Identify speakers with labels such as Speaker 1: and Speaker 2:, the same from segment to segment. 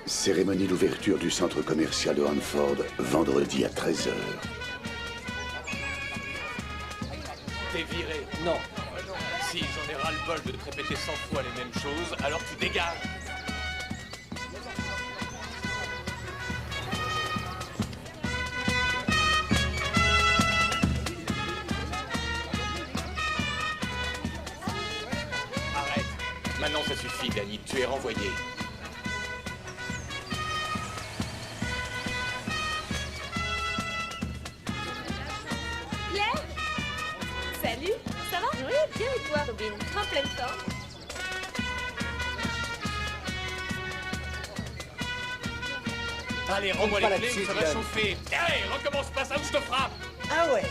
Speaker 1: Cérémonie d'ouverture du centre commercial de Hanford, vendredi à 13h.
Speaker 2: T'es viré.
Speaker 3: Non.
Speaker 2: Si j'en ai ras-le-bol de te répéter 100 fois les mêmes choses, alors tu dégages. Arrête. Maintenant ça suffit, Danny. Tu es renvoyé.
Speaker 4: Salut, ça va? Oui, bien et toi, Robin? En pleine forme.
Speaker 2: Allez, rends-moi
Speaker 3: Pas
Speaker 2: les clés,
Speaker 3: là-dessus,
Speaker 2: ça va
Speaker 3: Dylan.
Speaker 2: chauffer. Allez, recommence pas ça ou je te frappe.
Speaker 3: Ah ouais.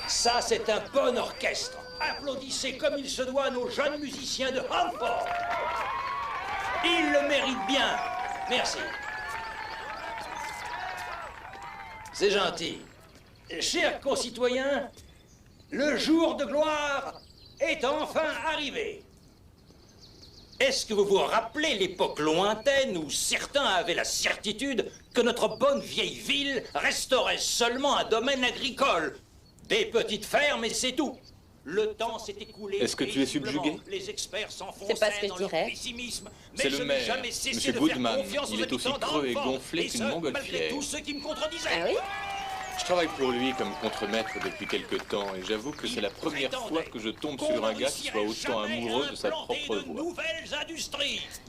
Speaker 5: Ça, c'est un bon orchestre. Applaudissez comme il se doit à nos jeunes musiciens de Hanford. Ils le méritent bien. Merci. C'est gentil. Chers concitoyens, le jour de gloire est enfin arrivé. Est-ce que vous vous rappelez l'époque lointaine où certains avaient la certitude que notre bonne vieille ville resterait seulement un domaine agricole? Des petites fermes et c'est tout. Le temps s'est écoulé.
Speaker 2: Est-ce que tu es subjugué?
Speaker 5: Les experts s'enfonçaient
Speaker 4: C'est pas ce que je
Speaker 5: dans leur
Speaker 4: dirais.
Speaker 5: pessimisme.
Speaker 2: C'est
Speaker 5: Mais
Speaker 2: le
Speaker 5: je n'ai
Speaker 2: maire,
Speaker 5: jamais cessé
Speaker 2: Monsieur
Speaker 5: de faire
Speaker 2: Goodman.
Speaker 5: confiance
Speaker 2: Il
Speaker 5: aux
Speaker 2: est aussi
Speaker 5: habitants
Speaker 2: creux et
Speaker 5: d'Hanford,
Speaker 2: gonflé
Speaker 5: et
Speaker 2: qu'une
Speaker 5: ce,
Speaker 2: montgolfière.
Speaker 5: malgré tous ceux qui me contredisaient.
Speaker 4: Ah oui?
Speaker 2: Je travaille pour lui comme contremaître depuis quelque temps et j'avoue que c'est la première fois que je tombe sur un gars qui soit autant amoureux de sa propre voix.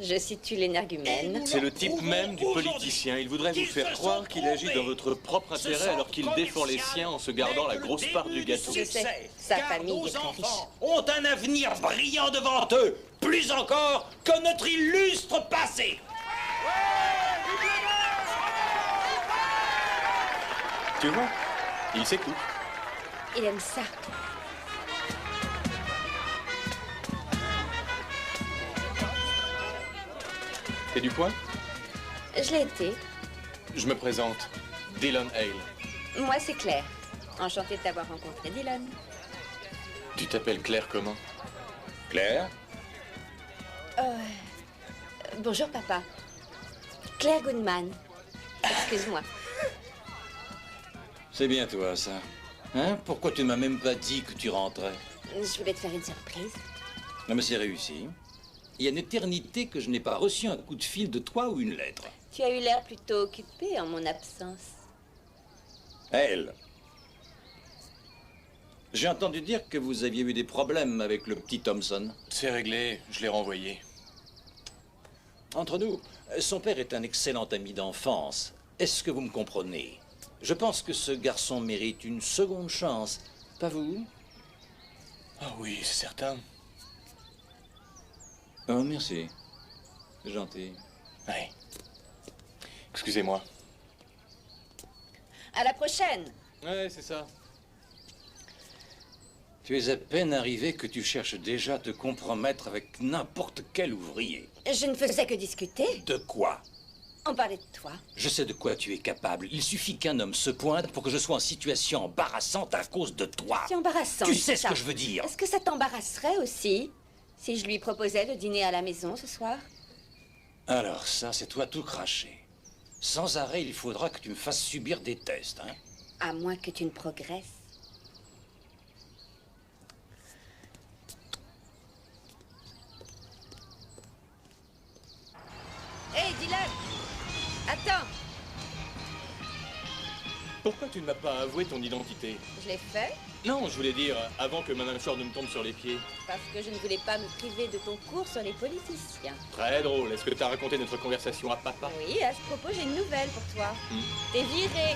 Speaker 4: Je situe l'énergumène.
Speaker 2: C'est le type même du politicien. Il voudrait vous faire croire qu'il agit dans votre propre intérêt alors qu'il défend les siens en se gardant la grosse part du gâteau.
Speaker 4: Je sais, sa famille est très riche.
Speaker 5: Ont un avenir brillant devant eux, plus encore que notre illustre passé.
Speaker 2: Tu vois, il s'écoute.
Speaker 4: Il aime ça.
Speaker 2: T'es du coin?
Speaker 4: Je l'ai été.
Speaker 2: Je me présente, Dylan Hale.
Speaker 4: Moi, c'est Claire. Enchantée de t'avoir rencontré, Dylan.
Speaker 2: Tu t'appelles Claire comment? Claire?
Speaker 4: Bonjour, papa. Claire Goodman. Excuse-moi.
Speaker 5: C'est bien toi, ça. Hein? Pourquoi tu ne m'as même pas dit que tu rentrais?
Speaker 4: Je voulais te faire une surprise.
Speaker 5: Non, mais c'est réussi. Il y a une éternité que je n'ai pas reçu un coup de fil de toi ou une lettre.
Speaker 4: Tu as eu l'air plutôt occupé en mon absence.
Speaker 5: Elle. J'ai entendu dire que vous aviez eu des problèmes avec le petit Thompson.
Speaker 2: C'est réglé, je l'ai renvoyé.
Speaker 5: Entre nous, son père est un excellent ami d'enfance. Est-ce que vous me comprenez? Je pense que ce garçon mérite une seconde chance. Pas vous?
Speaker 2: Ah oui, c'est certain.
Speaker 5: Oh, merci. C'est gentil.
Speaker 2: Ouais. Excusez-moi.
Speaker 4: À la prochaine.
Speaker 2: Ouais, c'est ça.
Speaker 5: Tu es à peine arrivé que tu cherches déjà à te compromettre avec n'importe quel ouvrier.
Speaker 4: Je ne faisais que discuter.
Speaker 5: De quoi?
Speaker 4: On parlait de toi.
Speaker 5: Je sais de quoi tu es capable. Il suffit qu'un homme se pointe pour que je sois en situation embarrassante à cause de toi.
Speaker 4: C'est embarrassant.
Speaker 5: Tu sais ce
Speaker 4: ça.
Speaker 5: que je veux dire.
Speaker 4: Est-ce que ça t'embarrasserait aussi si je lui proposais de dîner à la maison ce soir?
Speaker 5: Alors ça, c'est toi tout craché. Sans arrêt, il faudra que tu me fasses subir des tests, hein?
Speaker 4: À moins que tu ne progresses. Hé, Dylan! Attends!
Speaker 2: Pourquoi tu ne m'as pas avoué ton identité?
Speaker 4: Je l'ai fait
Speaker 2: Non, je voulais dire, avant que Madame Shore ne me tombe sur les pieds.
Speaker 4: parce que je ne voulais pas me priver de ton cours sur les politiciens.
Speaker 2: Très drôle. Est-ce que tu as raconté notre conversation à papa?
Speaker 4: Oui, à ce propos, j'ai une nouvelle pour toi. T'es viré.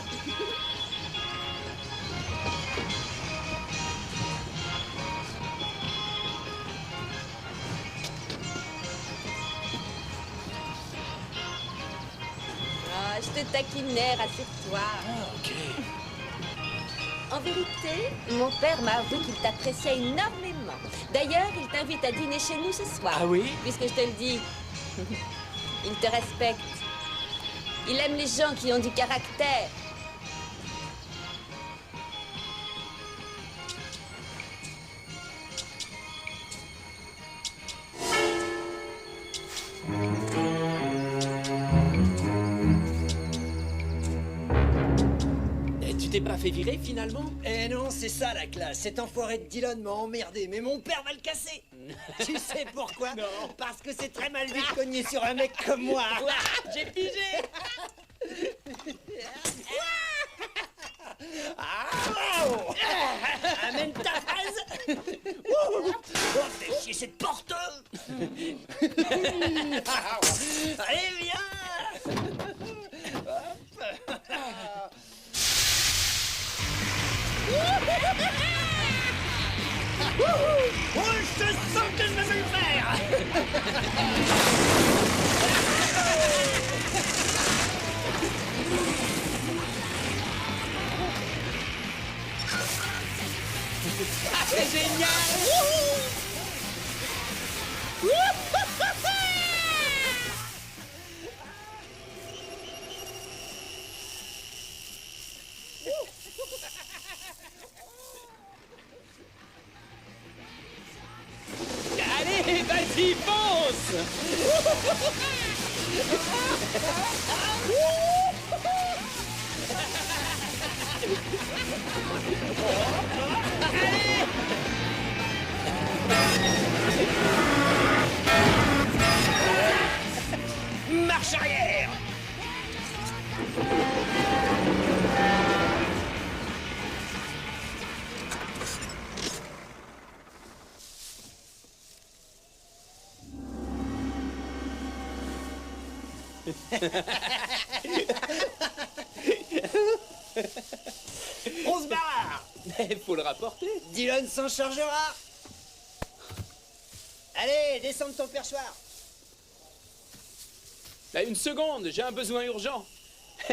Speaker 4: Ah, je te taquinais, rassure-toi.
Speaker 2: Ah, ok.
Speaker 4: En vérité, mon père m'a avoué qu'il t'appréciait énormément. D'ailleurs, il t'invite à dîner chez nous ce soir.
Speaker 2: Ah oui?
Speaker 4: Puisque je te le dis, il te respecte. Il aime les gens qui ont du caractère.
Speaker 3: Tu t'es pas fait virer finalement?
Speaker 6: Eh non, c'est ça la classe. Cet enfoiré de Dylan m'a emmerdé, mais mon père va le casser. Tu sais pourquoi?
Speaker 3: Non.
Speaker 6: Parce que c'est très mal vu de cogner sur un mec comme moi.
Speaker 3: J'ai pigé!
Speaker 6: Oh, amène ta phrase. Oh, fais chier cette porte. Allez, viens. Oh, je sens que je vais le faire.
Speaker 3: C'est génial! Allez, vas-y, fonce!
Speaker 6: Marche arrière. On se barre.
Speaker 3: Mais faut le rapporter.
Speaker 6: Dylan s'en chargera. Allez, descends de ton perchoir.
Speaker 3: Là, une seconde, j'ai un besoin urgent.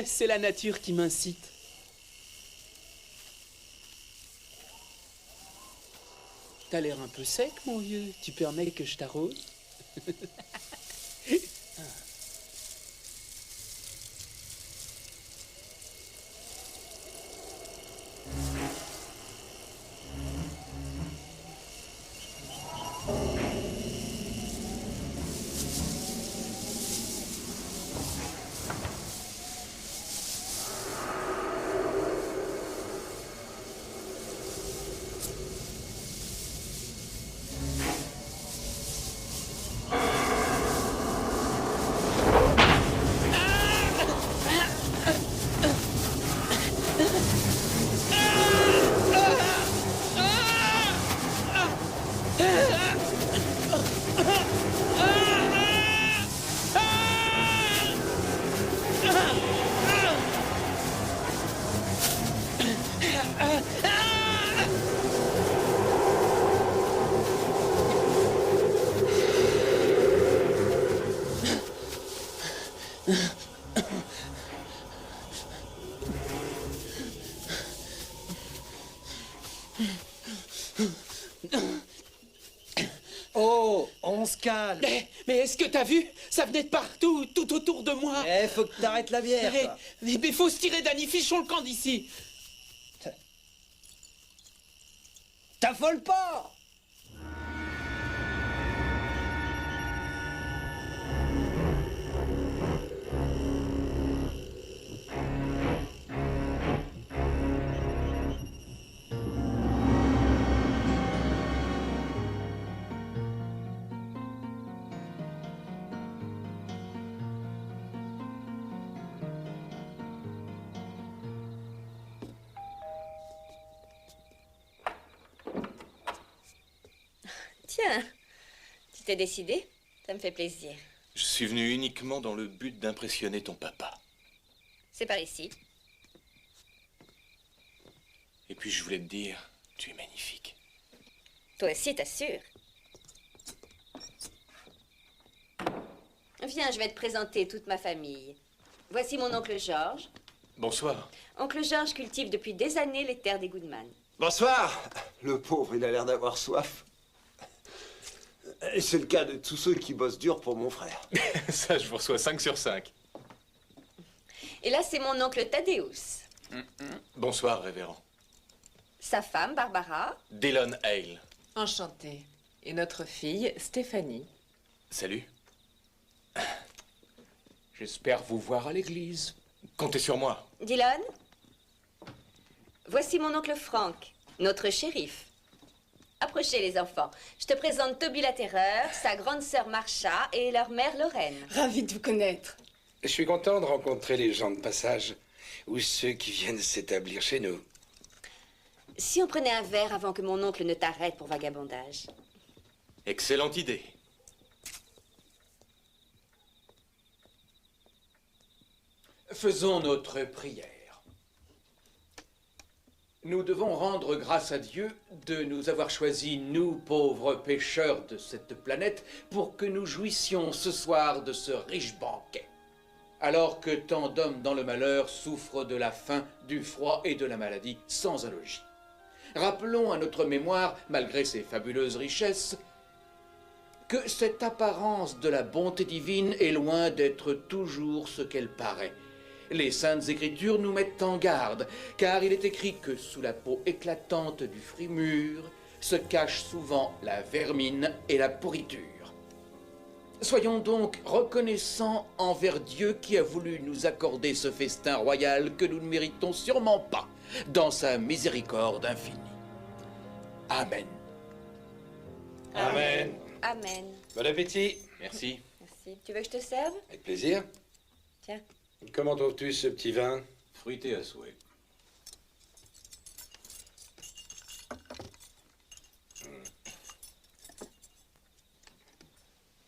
Speaker 3: C'est la nature qui m'incite. T'as l'air un peu sec, mon vieux. Tu permets que je t'arrose?
Speaker 6: Oh, on se calme.
Speaker 3: Mais est-ce que t'as vu? Ça venait de partout, tout autour de moi.
Speaker 6: Faut que t'arrêtes la bière, toi.
Speaker 3: Mais faut se tirer Danny, fichons le camp d'ici.
Speaker 6: T'affole pas.
Speaker 4: Tiens, tu t'es décidé? Ça me fait plaisir.
Speaker 2: Je suis venu uniquement dans le but d'impressionner ton papa.
Speaker 4: C'est par ici.
Speaker 2: Et puis je voulais te dire, tu es magnifique.
Speaker 4: Toi aussi, t'assures. Viens, je vais te présenter toute ma famille. Voici mon oncle Georges.
Speaker 2: Bonsoir.
Speaker 4: Oncle Georges cultive depuis des années les terres des Goodman.
Speaker 7: Bonsoir. Le pauvre, il a l'air d'avoir soif. Et c'est le cas de tous ceux qui bossent dur pour mon frère.
Speaker 2: Ça, je vous reçois 5 sur 5.
Speaker 4: Et là, c'est mon oncle Thaddeus.
Speaker 2: Bonsoir, révérend.
Speaker 4: Sa femme, Barbara.
Speaker 2: Dillon Hale.
Speaker 8: Enchantée. Et notre fille, Stéphanie.
Speaker 2: Salut.
Speaker 3: J'espère vous voir à l'église.
Speaker 2: Comptez sur moi.
Speaker 4: Dillon. Voici mon oncle Frank, notre shérif. Approchez, les enfants. Je te présente Toby la Terreur, sa grande sœur Marcia et leur mère Lorraine.
Speaker 8: Ravie de vous connaître.
Speaker 9: Je suis content de rencontrer les gens de passage ou ceux qui viennent s'établir chez nous.
Speaker 4: Si on prenait un verre avant que mon oncle ne t'arrête pour vagabondage.
Speaker 2: Excellente idée.
Speaker 10: Faisons notre prière. Nous devons rendre grâce à Dieu de nous avoir choisis, nous, pauvres pécheurs de cette planète, pour que nous jouissions ce soir de ce riche banquet. Alors que tant d'hommes dans le malheur souffrent de la faim, du froid et de la maladie sans un logis. Rappelons à notre mémoire, malgré ses fabuleuses richesses, que cette apparence de la bonté divine est loin d'être toujours ce qu'elle paraît. Les Saintes Écritures nous mettent en garde, car il est écrit que sous la peau éclatante du fruit mûr se cache souvent la vermine et la pourriture. Soyons donc reconnaissants envers Dieu qui a voulu nous accorder ce festin royal que nous ne méritons sûrement pas, dans sa miséricorde infinie. Amen.
Speaker 9: Amen.
Speaker 4: Amen.
Speaker 9: Bon appétit.
Speaker 2: Merci.
Speaker 4: Merci. Tu veux que je te serve?
Speaker 9: Avec plaisir.
Speaker 4: Tiens.
Speaker 9: Comment trouves-tu ce petit vin?
Speaker 2: Fruité à souhait.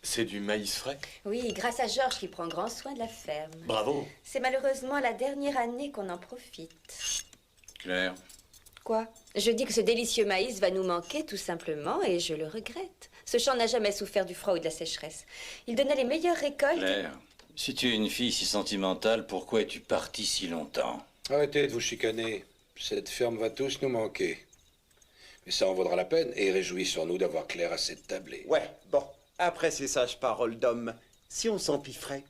Speaker 2: C'est du maïs frais?
Speaker 4: Oui, grâce à Georges qui prend grand soin de la ferme.
Speaker 2: Bravo.
Speaker 4: C'est malheureusement la dernière année qu'on en profite.
Speaker 2: Claire.
Speaker 4: Quoi? Je dis que ce délicieux maïs va nous manquer tout simplement et je le regrette. Ce champ n'a jamais souffert du froid ou de la sécheresse. Il donnait les meilleures récoltes.
Speaker 11: Claire, si tu es une fille si sentimentale, pourquoi es-tu partie si longtemps?
Speaker 9: Arrêtez de vous chicaner. Cette ferme va tous nous manquer. Mais ça en vaudra la peine et réjouissons-nous d'avoir Claire assez de tablée.
Speaker 7: Ouais, bon. Après ces sages paroles d'homme, si on s'empifferait.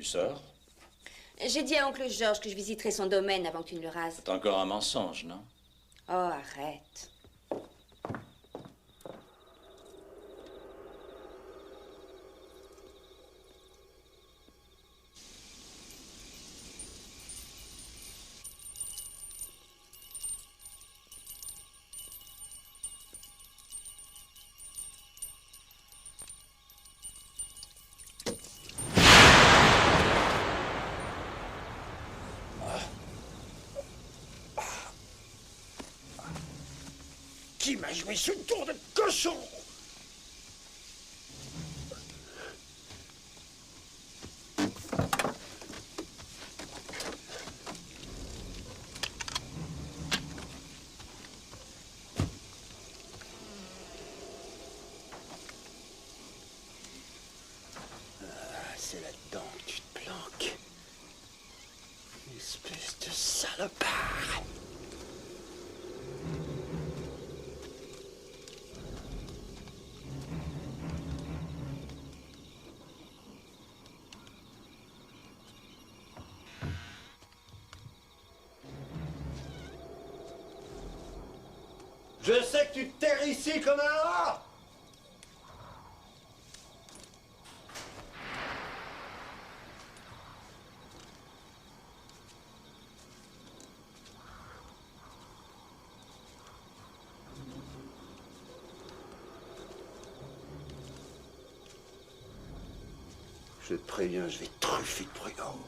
Speaker 11: sors?
Speaker 4: J'ai dit à oncle Georges que je visiterais son domaine avant que tu ne le rases.
Speaker 11: C'est encore un mensonge, non?
Speaker 4: Oh, arrête.
Speaker 7: Qui m'a joué ce tour de cochon? C'est là-dedans que tu te planques. Espèce de salopard. Je sais que tu te terres ici comme un rat. Je te préviens, je vais te truffer de prud'homme.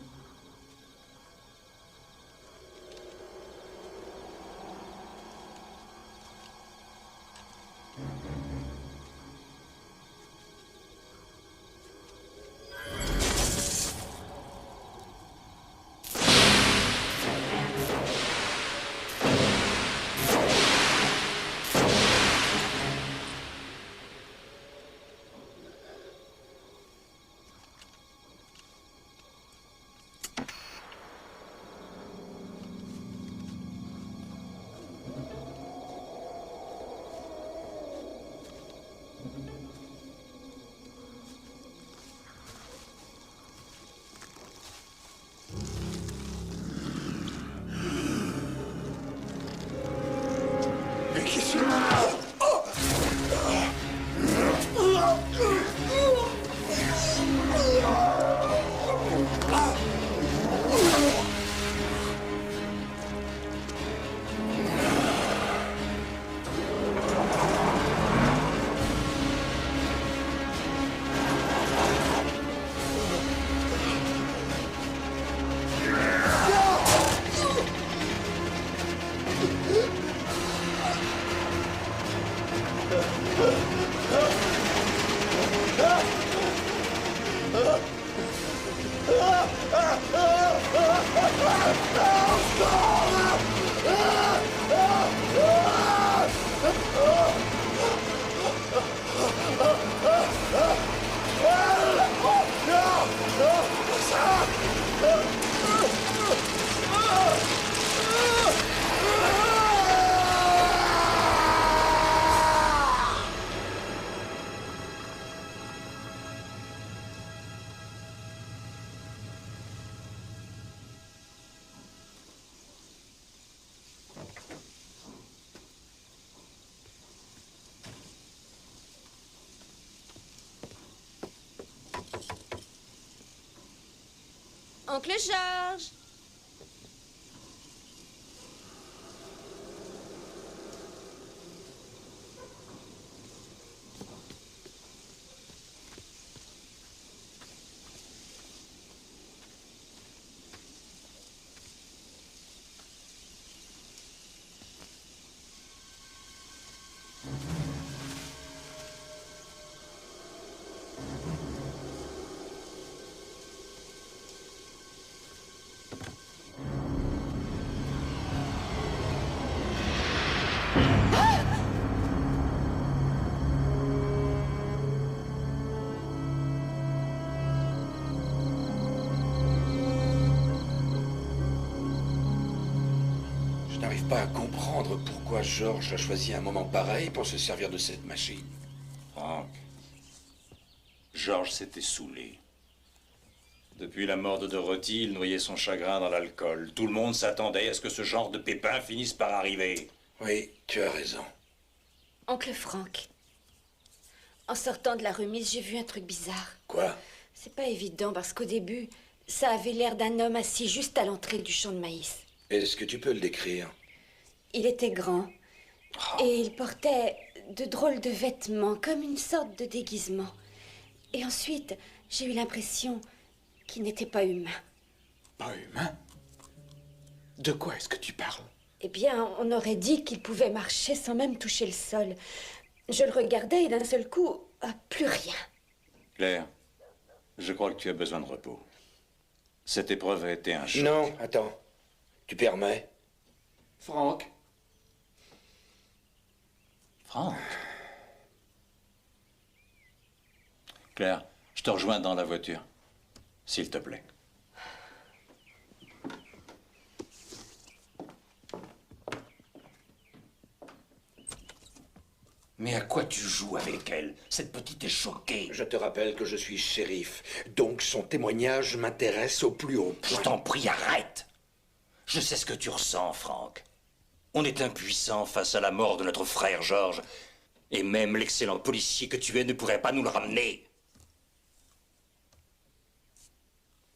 Speaker 4: Oncle Georges!
Speaker 9: Je n'arrive pas à comprendre pourquoi Georges a choisi un moment pareil pour se servir de cette machine.
Speaker 11: Franck, Georges s'était saoulé. Depuis la mort de Dorothy, il noyait son chagrin dans l'alcool. Tout le monde s'attendait à ce que ce genre de pépin finisse par arriver.
Speaker 9: Oui, tu as raison.
Speaker 4: Oncle Frank, en sortant de la remise, j'ai vu un truc bizarre.
Speaker 9: Quoi?
Speaker 4: C'est pas évident parce qu'au début, ça avait l'air d'un homme assis juste à l'entrée du champ de maïs.
Speaker 9: Est-ce que tu peux le décrire?
Speaker 4: Il était grand et il portait de drôles de vêtements, comme une sorte de déguisement. Et ensuite, j'ai eu l'impression qu'il n'était pas humain.
Speaker 10: Pas humain? De quoi est-ce que tu parles?
Speaker 4: Eh bien, on aurait dit qu'il pouvait marcher sans même toucher le sol. Je le regardais et d'un seul coup, plus rien.
Speaker 11: Claire, je crois que tu as besoin de repos. Cette épreuve a été un choc.
Speaker 9: Non, attends. Tu permets?
Speaker 10: Franck?
Speaker 11: Franck? Claire, je te rejoins dans la voiture. S'il te plaît.
Speaker 5: Mais à quoi tu joues avec elle? Cette petite est choquée.
Speaker 9: Je te rappelle que je suis shérif, donc son témoignage m'intéresse au plus haut point.
Speaker 5: Je t'en prie, arrête. Je sais ce que tu ressens, Franck.
Speaker 11: On est impuissant face à la mort de notre frère George. Et même l'excellent policier que tu es ne pourrait pas nous le ramener.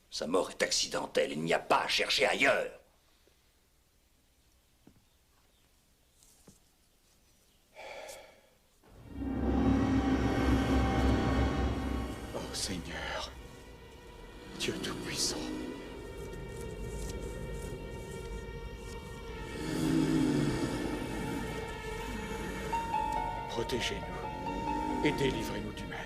Speaker 11: Sa mort est accidentelle, il n'y a pas à chercher ailleurs.
Speaker 10: Oh Seigneur, Dieu Tout-Puissant. Protégez-nous et délivrez-nous du mal.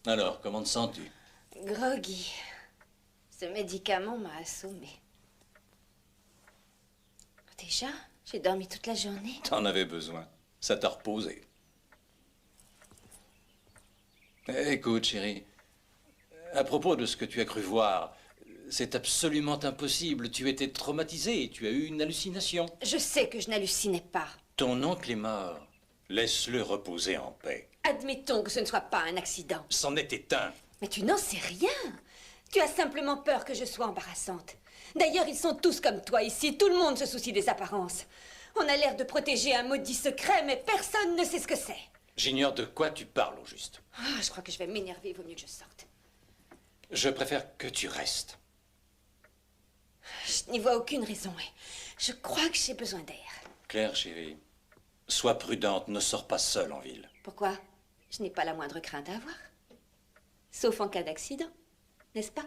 Speaker 11: Alors, comment te sens-tu?
Speaker 4: Groggy. Ce médicament m'a assommé. Déjà, j'ai dormi toute la journée.
Speaker 11: T'en avais besoin. Ça t'a reposé. Écoute, chérie, à propos de ce que tu as cru voir, c'est absolument impossible. Tu étais traumatisée et tu as eu une hallucination.
Speaker 4: Je sais que je n'hallucinais pas.
Speaker 11: Ton oncle est mort. Laisse-le reposer en paix.
Speaker 4: Admettons que ce ne soit pas un accident.
Speaker 11: C'en était un.
Speaker 4: Mais tu n'en sais rien. Tu as simplement peur que je sois embarrassante. D'ailleurs, ils sont tous comme toi ici. Tout le monde se soucie des apparences. On a l'air de protéger un maudit secret, mais personne ne sait ce que c'est.
Speaker 11: J'ignore de quoi tu parles, au juste.
Speaker 4: Ah, je crois que je vais m'énerver. Il vaut mieux que je sorte.
Speaker 11: Je préfère que tu restes.
Speaker 4: Je n'y vois aucune raison. Et je crois que j'ai besoin d'air.
Speaker 11: Claire, chérie, sois prudente. Ne sors pas seule en ville.
Speaker 4: Pourquoi? Je n'ai pas la moindre crainte à avoir. Sauf en cas d'accident, n'est-ce pas?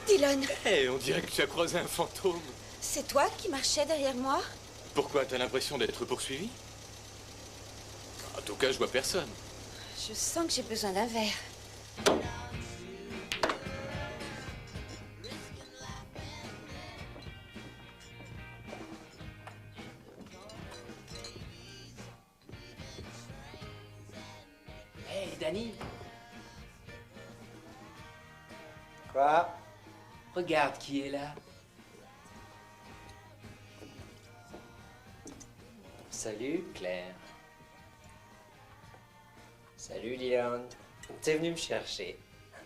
Speaker 4: Dylan!
Speaker 2: Hé, on dirait que tu as croisé un fantôme.
Speaker 4: C'est toi qui marchais derrière moi?
Speaker 2: Pourquoi t'as l'impression d'être poursuivi? En tout cas, je vois personne.
Speaker 4: Je sens que j'ai besoin d'un verre.
Speaker 3: Hé, Danny,
Speaker 6: Quoi?
Speaker 3: regarde qui est là.
Speaker 6: Salut, Claire. Salut, Leon. T'es venu me chercher.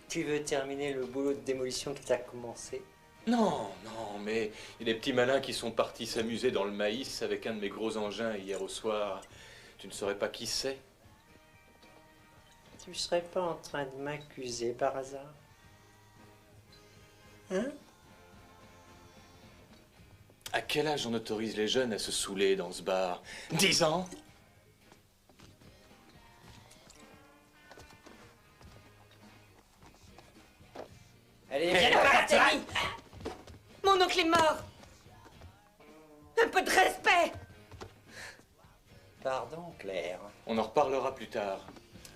Speaker 6: Tu veux terminer le boulot de démolition qui t'a commencé?
Speaker 2: Non, non, mais il y a des petits malins qui sont partis s'amuser dans le maïs avec un de mes gros engins hier au soir. Tu ne saurais pas qui c'est?
Speaker 6: Tu serais pas en train de m'accuser par hasard? Hein?
Speaker 2: À quel âge on autorise les jeunes à se saouler dans ce bar? 10 ans?
Speaker 6: Allez,
Speaker 4: Viens là, Teddy. Mon oncle est mort. Un peu de respect.
Speaker 6: Pardon, Claire.
Speaker 2: On en reparlera plus tard.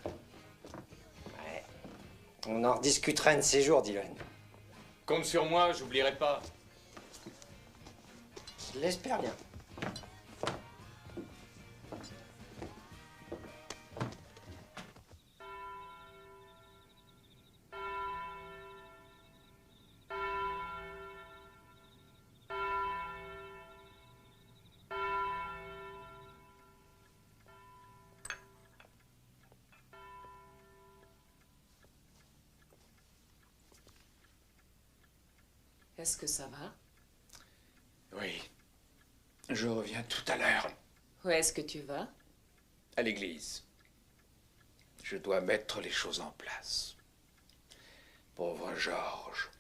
Speaker 6: Ouais. On en rediscutera un de ces jours, Dylan.
Speaker 2: Compte sur moi, j'oublierai pas.
Speaker 6: Je l'espère bien.
Speaker 8: Est-ce que ça va?
Speaker 10: Oui. Je reviens tout à l'heure.
Speaker 8: Où est-ce que tu vas?
Speaker 10: À l'église. Je dois mettre les choses en place. Pauvre Georges.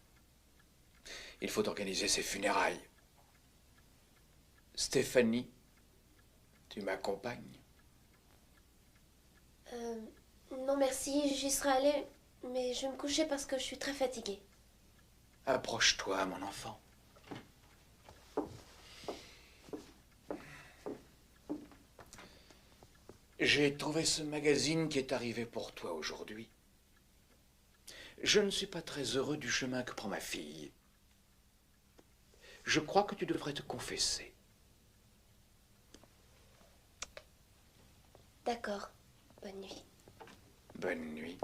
Speaker 10: Il faut organiser ses funérailles. Stéphanie, tu m'accompagnes?
Speaker 12: Non merci, j'y serais allée, mais je vais me coucher parce que je suis très fatiguée.
Speaker 10: Approche-toi, mon enfant. J'ai trouvé ce magazine qui est arrivé pour toi aujourd'hui. Je ne suis pas très heureux du chemin que prend ma fille. Je crois que tu devrais te confesser.
Speaker 12: D'accord, bonne nuit.
Speaker 10: Bonne nuit.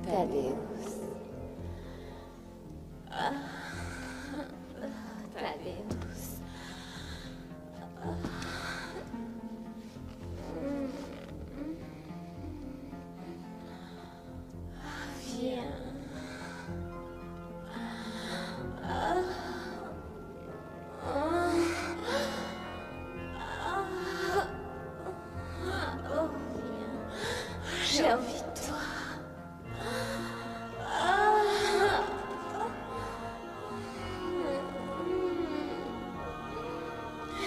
Speaker 12: Thaddeus. Thaddeus. Viens. Oh, viens. J'ai envie de toi.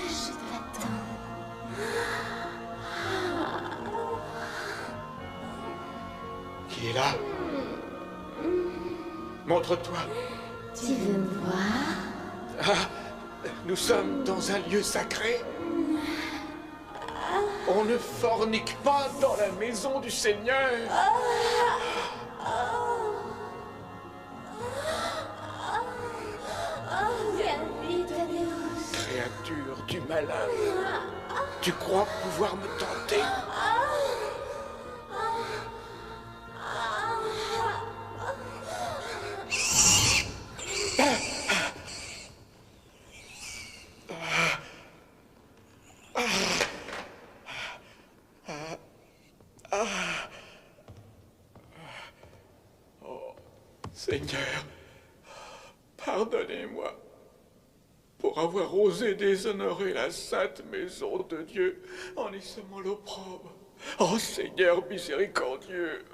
Speaker 12: Je t'attends.
Speaker 10: Qui est là? Montre-toi.
Speaker 12: Tu veux me voir?
Speaker 10: Ah, nous sommes dans un lieu sacré. On ne fornique pas dans la maison du Seigneur.
Speaker 12: Viens vite, Thaddeus.
Speaker 10: Créature du malin, tu crois pouvoir me tenter? Oh, Seigneur, pardonnez-moi pour avoir osé déshonorer la sainte maison de Dieu en y semant l'opprobre. Oh Seigneur miséricordieux.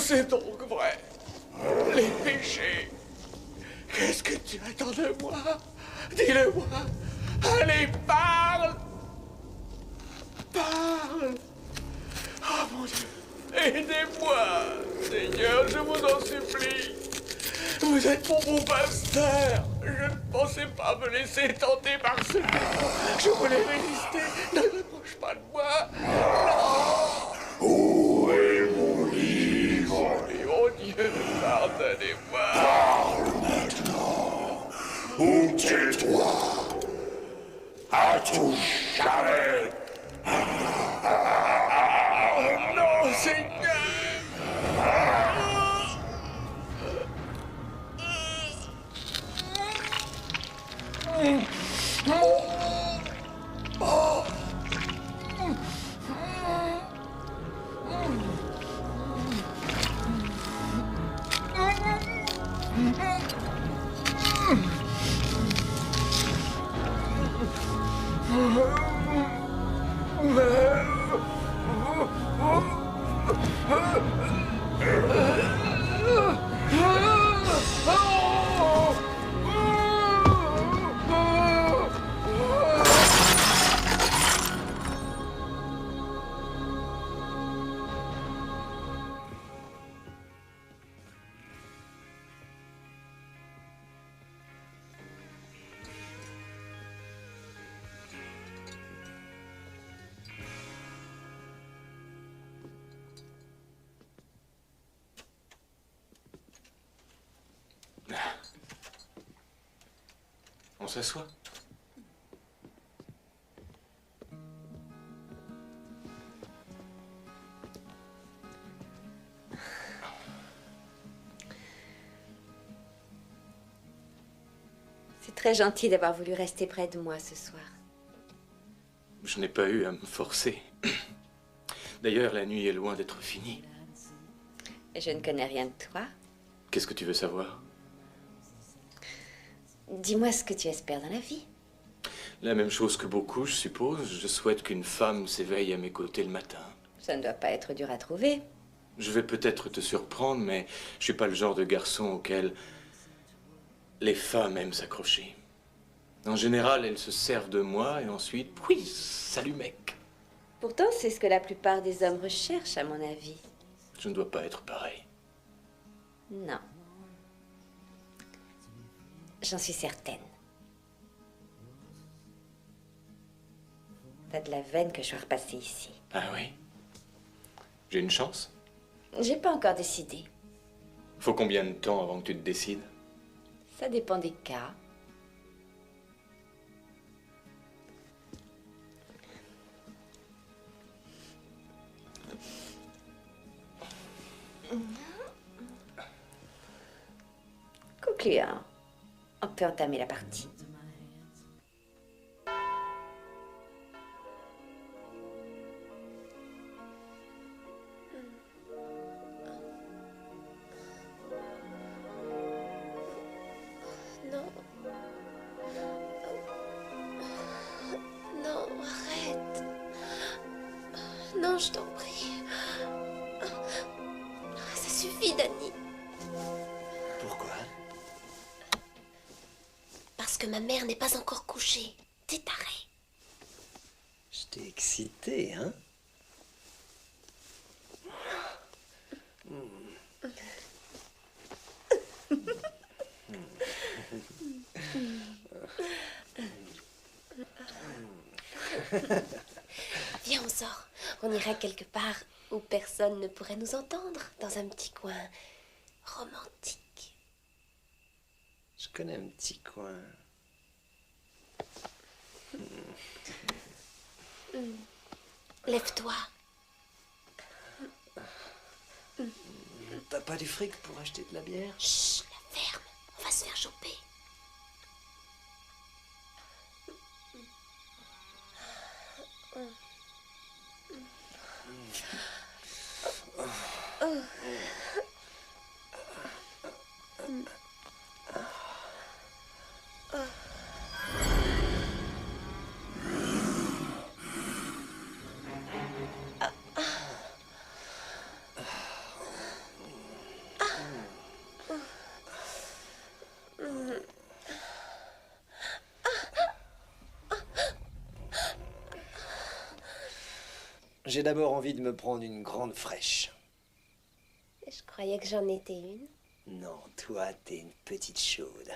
Speaker 13: c'est donc vrai. Les péchés. Qu'est-ce que tu attends de moi? Dis-le-moi. Allez, parle. Parle. Oh mon Dieu. Aidez-moi. Seigneur, je vous en supplie. Vous êtes mon bon pasteur. Je ne pensais pas me laisser tenter par ce démon. Je voulais résister. Ne t'approche pas de moi. Non.
Speaker 1: Où est mon livre?
Speaker 13: Oh Dieu, pardonnez-moi.
Speaker 1: Parle maintenant. Ou tais-toi. À tout jamais.
Speaker 13: Oh non, Seigneur.
Speaker 2: On s'assoit.
Speaker 4: C'est très gentil d'avoir voulu rester près de moi ce soir.
Speaker 2: Je n'ai pas eu à me forcer. D'ailleurs, la nuit est loin d'être finie.
Speaker 4: Je ne connais rien de toi.
Speaker 2: Qu'est-ce que tu veux savoir?
Speaker 4: Dis-moi ce que tu espères dans la vie.
Speaker 2: La même chose que beaucoup, je suppose. Je souhaite qu'une femme s'éveille à mes côtés le matin.
Speaker 4: Ça ne doit pas être dur à trouver.
Speaker 2: Je vais peut-être te surprendre, mais je suis pas le genre de garçon auquel les femmes aiment s'accrocher. En général, elles se servent de moi et ensuite, oui, salut mec.
Speaker 4: Pourtant, c'est ce que la plupart des hommes recherchent, à mon avis.
Speaker 2: Je ne dois pas être pareil.
Speaker 4: Non. J'en suis certaine. T'as de la veine que je sois repassée ici.
Speaker 2: Ah oui? J'ai une chance?
Speaker 4: J'ai pas encore décidé.
Speaker 2: Faut combien de temps avant que tu te décides?
Speaker 4: Ça dépend des cas. Concluant, on peut entamer la partie.
Speaker 12: Non. Non, arrête. Non, je t'en prie. Ça suffit, Danny.
Speaker 7: Pourquoi?
Speaker 12: Parce que ma mère n'est pas encore couchée. T'es taré.
Speaker 6: Je t'ai excité, hein?
Speaker 12: Viens, on sort. On irait quelque part où personne ne pourrait nous entendre, dans un petit coin romantique.
Speaker 6: Je connais un petit coin.
Speaker 12: Lève-toi.
Speaker 6: T'as pas du fric pour acheter de la bière?
Speaker 12: Chut, la ferme. On va se faire choper.
Speaker 6: J'ai d'abord envie de me prendre une grande fraîche.
Speaker 12: Je croyais que j'en étais une.
Speaker 6: Non, toi, t'es une petite chaude.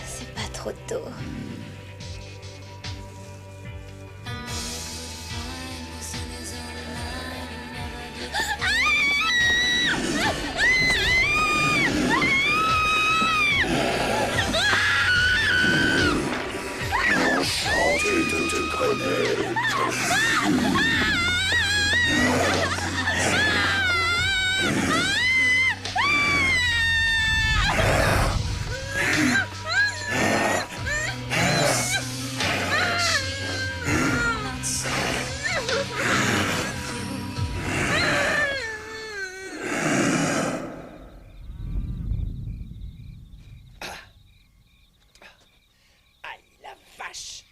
Speaker 12: C'est pas trop tôt.
Speaker 1: Enchanté de te connaître.
Speaker 6: Aïe, la vache.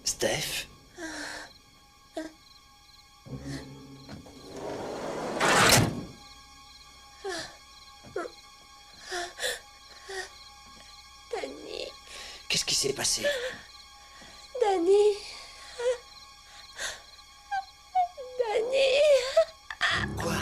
Speaker 6: Steph?
Speaker 12: Danny.
Speaker 6: Qu'est-ce qui s'est passé?
Speaker 12: Danny. Danny.
Speaker 6: Quoi?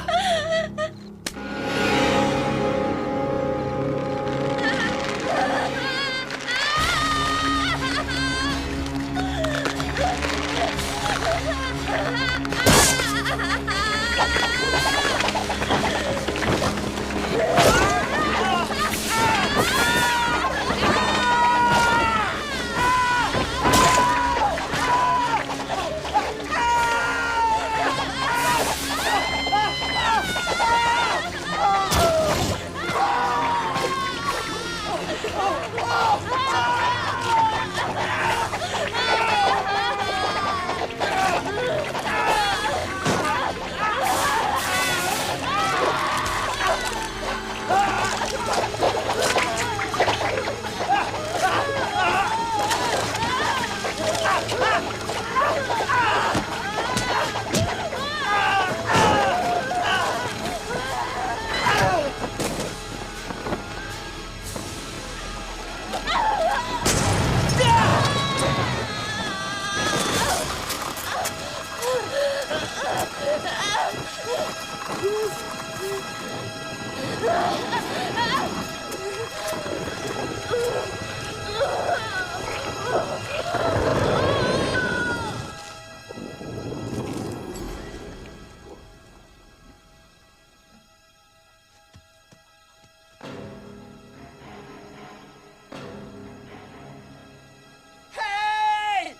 Speaker 13: Hey!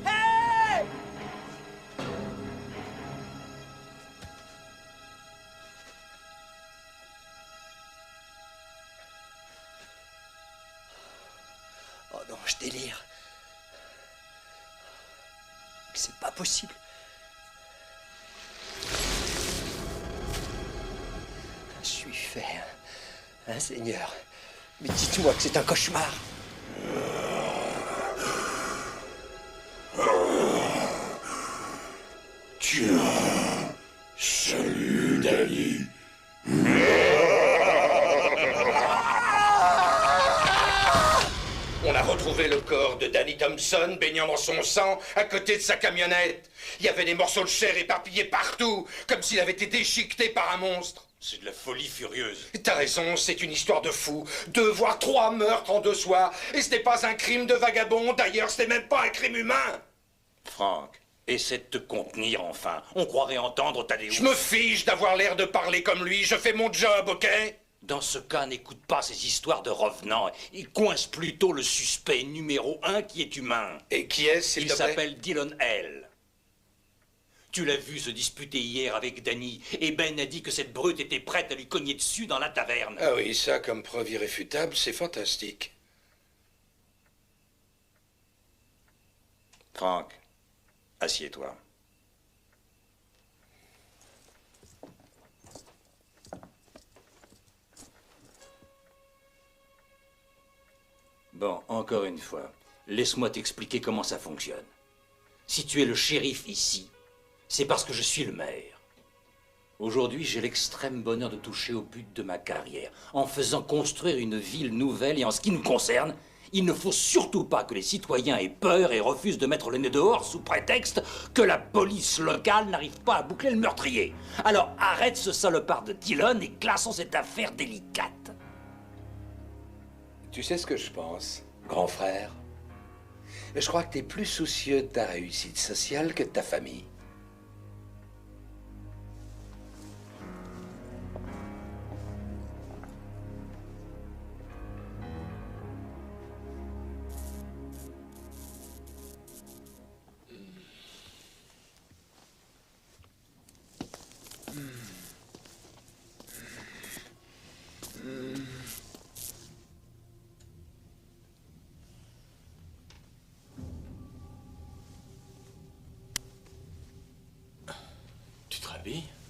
Speaker 13: Hey!
Speaker 6: Oh non, je délire. C'est pas possible. Je suis fait, hein, Seigneur. Mais dites-moi que c'est un cauchemar.
Speaker 1: Tiens, salut, Danny.
Speaker 5: On a retrouvé le corps de Danny.
Speaker 9: Danny Thompson baignant dans son sang à côté de sa camionnette. Il y avait des morceaux de chair éparpillés partout, comme s'il avait été déchiqueté par un monstre.
Speaker 5: C'est de la folie furieuse.
Speaker 9: T'as raison, c'est une histoire de fou. 2 voire 3 meurtres en 2 soirs. Et ce n'est pas un crime de vagabond, d'ailleurs ce n'est même pas un crime humain.
Speaker 5: Franck, essaie de te contenir enfin. On croirait entendre Thaddeus.
Speaker 9: Je me fiche d'avoir l'air de parler comme lui, je fais mon job, ok?
Speaker 5: Dans ce cas, n'écoute pas ces histoires de revenants. Il coince plutôt le suspect numéro 1 qui est humain.
Speaker 9: Et qui est, s'il te plaît?
Speaker 5: Il s'appelle Dillon L. Tu l'as vu se disputer hier avec Danny, et Ben a dit que cette brute était prête à lui cogner dessus dans la taverne.
Speaker 9: Ah oui, ça, comme preuve irréfutable, c'est fantastique.
Speaker 5: Franck, assieds-toi. Bon, encore une fois, laisse-moi t'expliquer comment ça fonctionne. Si tu es le shérif ici, c'est parce que je suis le maire. Aujourd'hui, j'ai l'extrême bonheur de toucher au but de ma carrière, en faisant construire une ville nouvelle, et en ce qui nous concerne, il ne faut surtout pas que les citoyens aient peur et refusent de mettre le nez dehors sous prétexte que la police locale n'arrive pas à boucler le meurtrier. Alors arrête ce salopard de Dillon et classons cette affaire délicate.
Speaker 9: Tu sais ce que je pense, grand frère? Je crois que t'es plus soucieux de ta réussite sociale que de ta famille.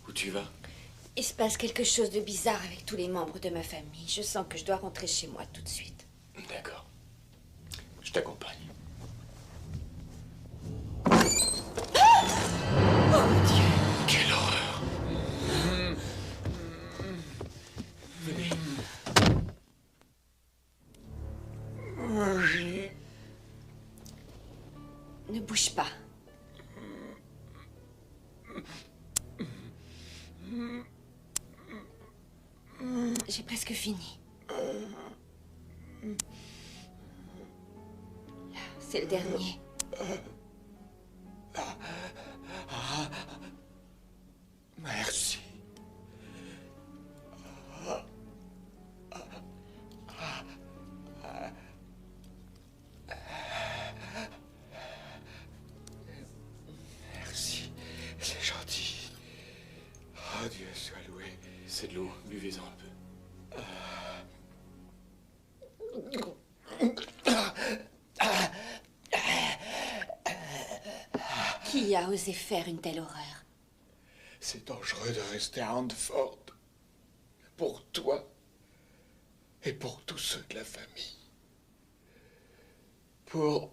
Speaker 2: Où tu vas?
Speaker 4: Il se passe quelque chose de bizarre avec tous les membres de ma famille. Je sens que je dois rentrer chez moi tout de suite.
Speaker 2: D'accord. Je t'accompagne.
Speaker 4: Oh mon Dieu!
Speaker 2: Quelle horreur! Venez.
Speaker 4: Ne bouge pas. J'ai presque fini. C'est le dernier.
Speaker 13: Merci. Merci, c'est gentil. Oh, Dieu soit loué.
Speaker 2: C'est de l'eau, buvez-en un peu.
Speaker 4: Qui a osé faire une telle horreur?
Speaker 13: C'est dangereux de rester à Handford. Pour toi et pour tous ceux de la famille. Pour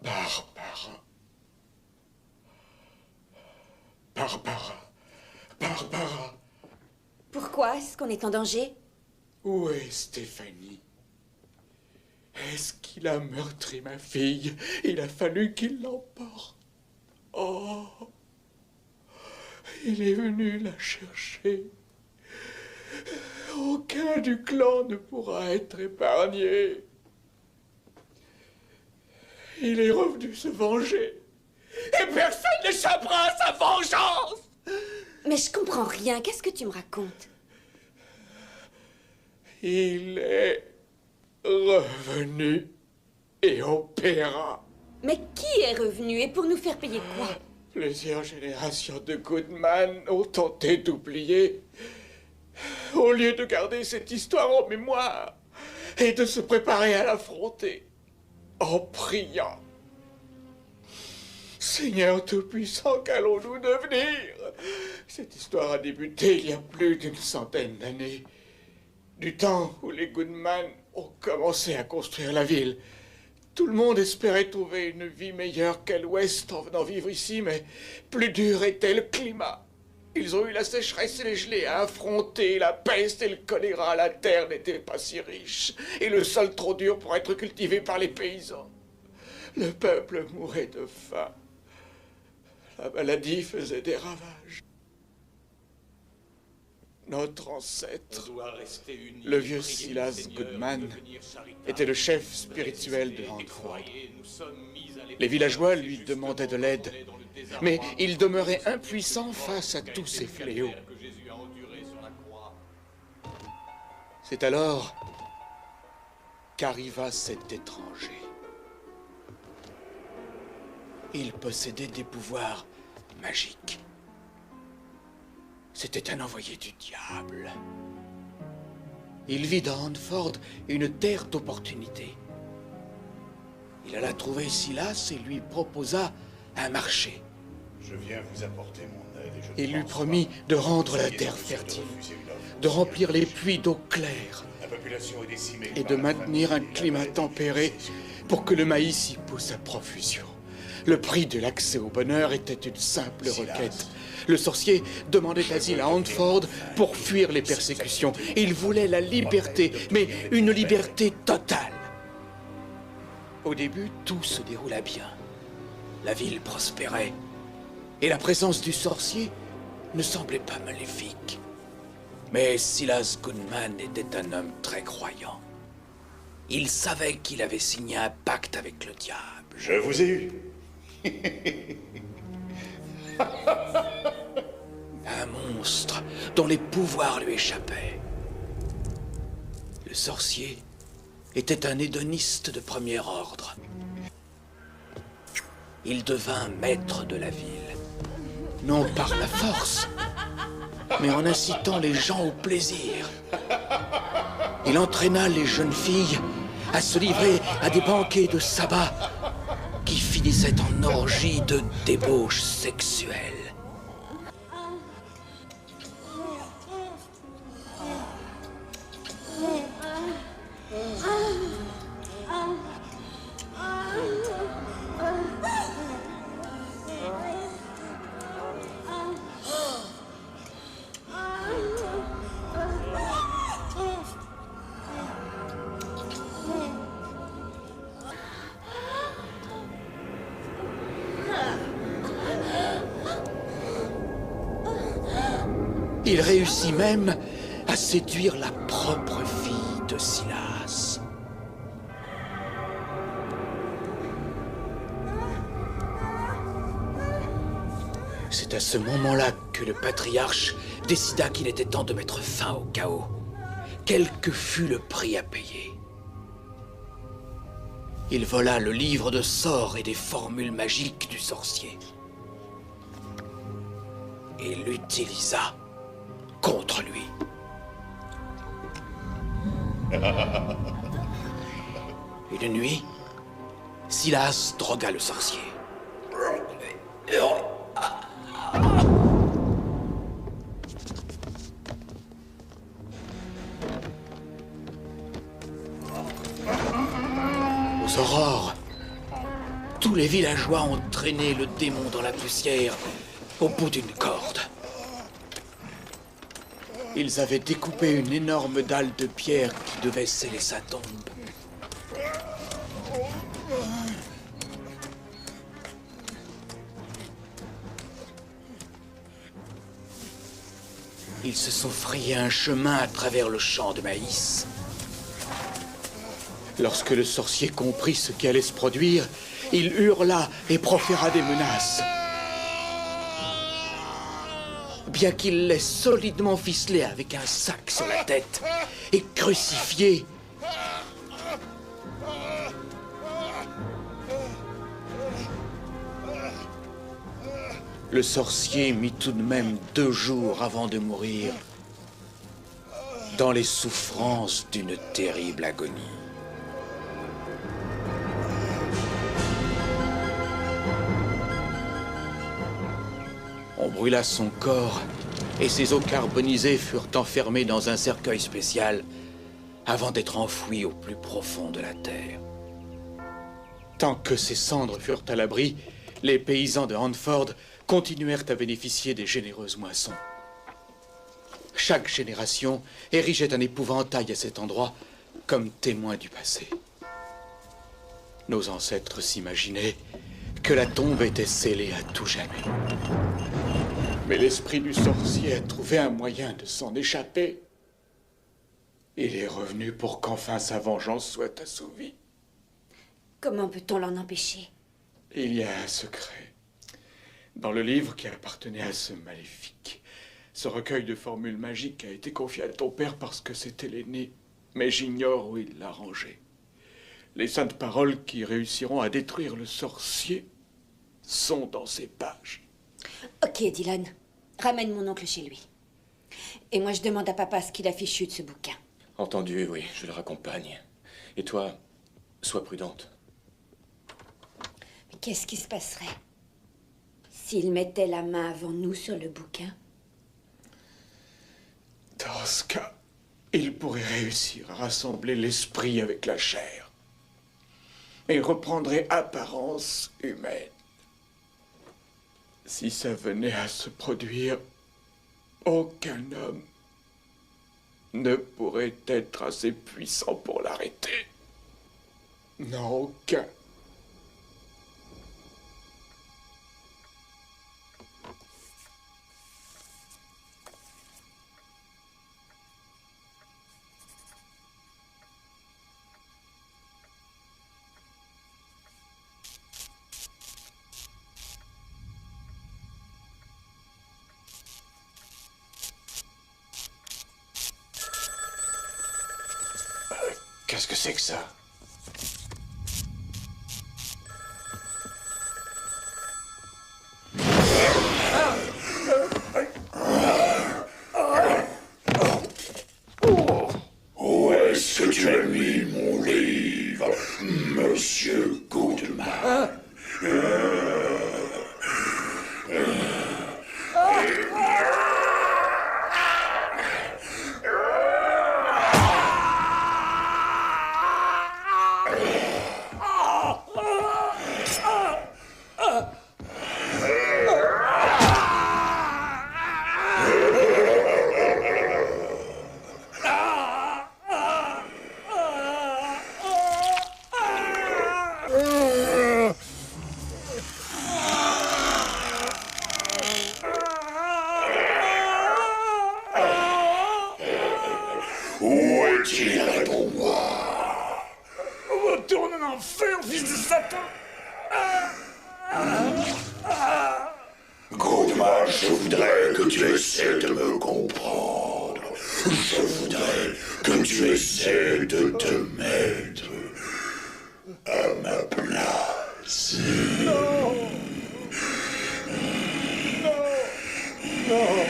Speaker 13: Barbara. Barbara.
Speaker 4: Pourquoi? Est-ce qu'on est en danger?
Speaker 13: Où est Stéphanie? Est-ce qu'il a meurtri ma fille? Il a fallu qu'il l'emporte. Oh, il est venu la chercher. Aucun du clan ne pourra être épargné. Il est revenu se venger. Et personne n'échappera à sa vengeance!
Speaker 4: Mais je comprends rien. Qu'est-ce que tu me racontes?
Speaker 13: Il est revenu et on paiera.
Speaker 4: Mais qui est revenu et pour nous faire payer quoi?
Speaker 13: Plusieurs générations de Goodman ont tenté d'oublier, au lieu de garder cette histoire en mémoire et de se préparer à l'affronter en priant. Seigneur Tout-Puissant, qu'allons-nous devenir? Cette histoire a débuté il y a plus d'une centaine d'années. Du temps où les Goodman ont commencé à construire la ville. Tout le monde espérait trouver une vie meilleure qu'à l'ouest en venant vivre ici, mais plus dur était le climat. Ils ont eu la sécheresse et les gelées à affronter, la peste et le choléra. La terre n'était pas si riche, et le sol trop dur pour être cultivé par les paysans. Le peuple mourait de faim. La maladie faisait des ravages. Notre ancêtre, le vieux Silas Goodman, était le chef spirituel de Handford. Les villageois lui demandaient de l'aide, mais il demeurait impuissant face à tous ces fléaux. C'est alors qu'arriva cet étranger. Il possédait des pouvoirs magiques. C'était un envoyé du diable. Il vit dans Handford une terre d'opportunités. Il alla trouver Silas et lui proposa un marché.
Speaker 14: Je viens vous apporter mon aide et je
Speaker 13: Il lui promit de rendre la terre fertile, de remplir les puits d'eau claire et de maintenir un climat tempéré pour que le maïs y pousse à profusion. Le prix de l'accès au bonheur était une simple requête. Le sorcier demandait asile à Handford pour fuir les persécutions. Il voulait la liberté, mais une liberté totale. Au début, tout se déroula bien. La ville prospérait. Et la présence du sorcier ne semblait pas maléfique. Mais Silas Goodman était un homme très croyant. Il savait qu'il avait signé un pacte avec le diable.
Speaker 14: Je vous ai eu.
Speaker 13: Un monstre dont les pouvoirs lui échappaient. Le sorcier était un hédoniste de premier ordre. Il devint maître de la ville, non par la force, mais en incitant les gens au plaisir. Il entraîna les jeunes filles à se livrer à des banquets de sabbat qui finissaient en orgie de débauche sexuelle. Il réussit même à séduire la propre fille de Silas. C'est à ce moment-là que le patriarche décida qu'il était temps de mettre fin au chaos, quel que fût le prix à payer. Il vola le livre de sorts et des formules magiques du sorcier et l'utilisa contre lui. Une nuit, Silas drogua le sorcier. Aux aurores, tous les villageois ont traîné le démon dans la poussière au bout d'une corde. Ils avaient découpé une énorme dalle de pierre qui devait sceller sa tombe. Ils se sont frayés un chemin à travers le champ de maïs. Lorsque le sorcier comprit ce qui allait se produire, il hurla et proféra des menaces. Bien qu'il l'ait solidement ficelé avec un sac sur la tête et crucifié, le sorcier mit tout de même 2 jours avant de mourir dans les souffrances d'une terrible agonie. On brûla son corps et ses os carbonisés furent enfermés dans un cercueil spécial avant d'être enfouis au plus profond de la terre. Tant que ses cendres furent à l'abri,
Speaker 10: les paysans de Hanford continuèrent à bénéficier des généreuses moissons. Chaque génération érigeait un épouvantail à cet endroit comme témoin du passé. Nos ancêtres s'imaginaient que la tombe était scellée à tout jamais. Mais l'esprit du sorcier a trouvé un moyen de s'en échapper. Il est revenu pour qu'enfin sa vengeance soit assouvie.
Speaker 4: Comment peut-on l'en empêcher?
Speaker 10: Il y a un secret. Dans le livre qui appartenait à ce maléfique, ce recueil de formules magiques a été confié à ton père parce que c'était l'aîné, mais j'ignore où il l'a rangé. Les saintes paroles qui réussiront à détruire le sorcier sont dans ces pages.
Speaker 4: Ok, Dylan. Ramène mon oncle chez lui. Et moi, je demande à papa ce qu'il a fichu de ce bouquin.
Speaker 2: Entendu, oui, je le raccompagne. Et toi, sois prudente.
Speaker 4: Mais qu'est-ce qui se passerait s'il mettait la main avant nous sur le bouquin?
Speaker 10: Dans ce cas, il pourrait réussir à rassembler l'esprit avec la chair. Et reprendrait apparence humaine. Si ça venait à se produire, aucun homme ne pourrait être assez puissant pour l'arrêter. Non, aucun. Qu'est-ce que c'est que ça?
Speaker 14: Où est-ce que tu as mis mon livre, Monsieur Goodman? Où est-il? Réponds-moi.
Speaker 13: Retourne en enfer, fils de Satan!
Speaker 14: Goodman, je voudrais que tu essaies de me comprendre. Je voudrais que tu essaies de te mettre à ma place.
Speaker 13: Non! Non!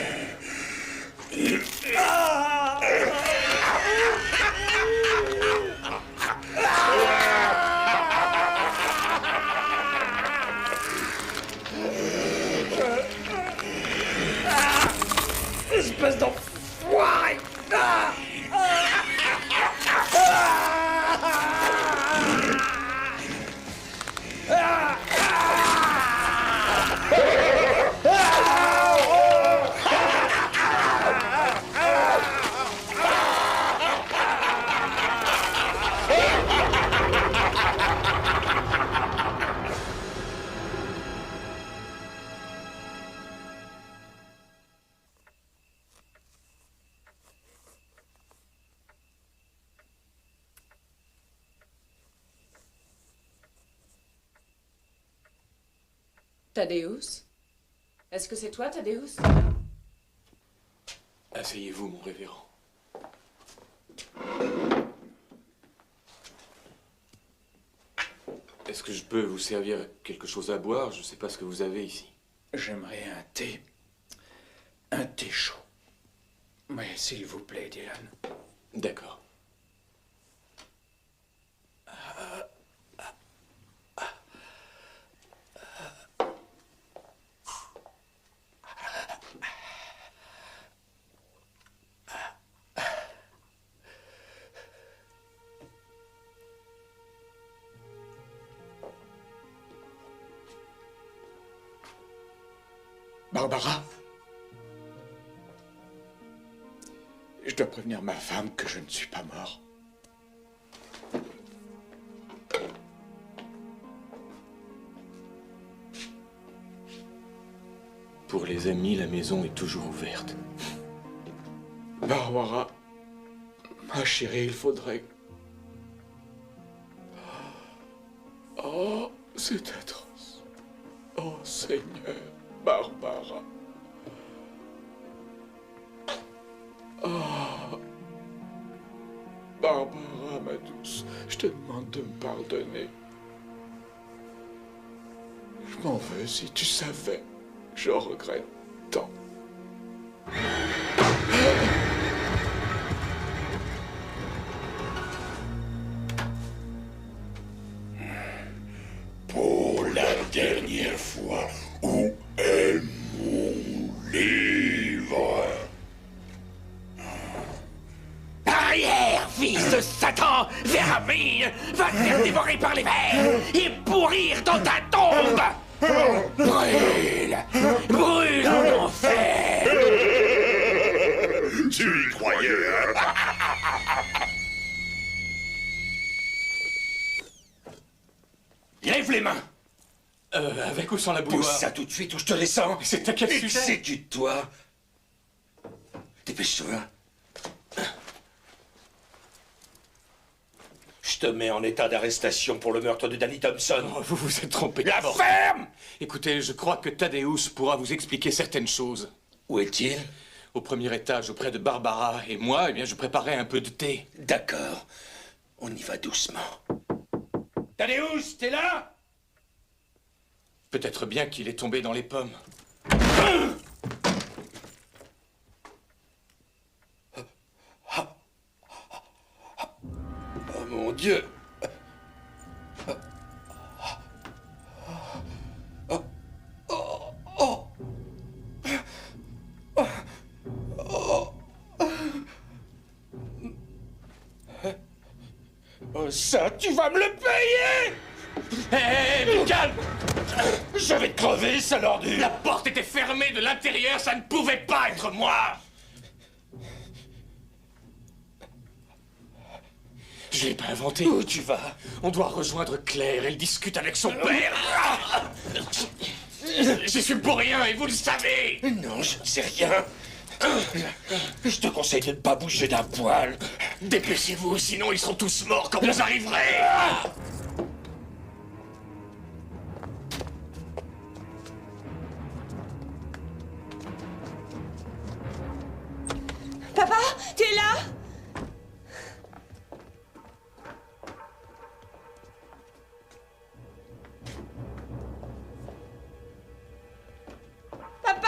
Speaker 13: Espèce d'enfoiré!
Speaker 8: Thaddeus? Est-ce que c'est toi, Thaddeus?
Speaker 2: Asseyez-vous, mon révérend. Est-ce que je peux vous servir quelque chose à boire? Je ne sais pas ce que vous avez ici.
Speaker 10: J'aimerais un thé. Un thé chaud. Mais s'il vous plaît, Dylan.
Speaker 2: D'accord.
Speaker 13: Barbara? Je dois prévenir ma femme que je ne suis pas mort.
Speaker 2: Pour les amis, la maison est toujours ouverte.
Speaker 13: Barbara, ma chérie, il faudrait... Oh, c'est atroce. Oh, Seigneur, Barbara. Oh, Barbara, ma douce, je te demande de me pardonner. Je m'en veux si tu savais. Je regrette tant.
Speaker 14: Pour la dernière fois, où est mon livre?
Speaker 15: Arrière, fils de Satan! Vermine! Va te faire dévorer par les vers et pourrir dans ta tombe! Brûle! Brûle en enfer!
Speaker 14: Tu y croyais, hein?
Speaker 5: Lève les mains!
Speaker 2: Avec ou sans la
Speaker 5: Pousse
Speaker 2: bouilloire?
Speaker 5: ça tout de suite ou je te descends!
Speaker 2: C'est à quel sujet?
Speaker 5: Exécute-toi! Dépêche-toi! Je te mets en état d'arrestation pour le meurtre de Danny Thompson.
Speaker 2: Oh, vous vous êtes trompé.
Speaker 5: La ferme!
Speaker 2: Écoutez, je crois que Thaddeus pourra vous expliquer certaines choses.
Speaker 5: Où est-il?
Speaker 2: Au premier étage, auprès de Barbara. Et moi, eh bien, je préparais un peu de thé.
Speaker 5: D'accord. On y va doucement. Thaddeus, t'es là?
Speaker 2: Peut-être bien qu'il est tombé dans les pommes.
Speaker 5: Oh mon Dieu! Oh, ça, tu vas me le payer!
Speaker 2: Hé, calme!
Speaker 5: Je vais te crever, sale ordure!
Speaker 2: La porte était fermée de l'intérieur, ça ne pouvait pas être moi! Je l'ai pas inventé.
Speaker 5: Où tu vas?
Speaker 2: On doit rejoindre Claire, elle discute avec son père. J'y suis pour rien et vous le savez.
Speaker 5: Non, je ne sais rien. Je te conseille de ne pas bouger d'un poil.
Speaker 2: Dépêchez-vous, sinon ils seront tous morts quand vous arriverez.
Speaker 4: Papa, tu es là? Papa?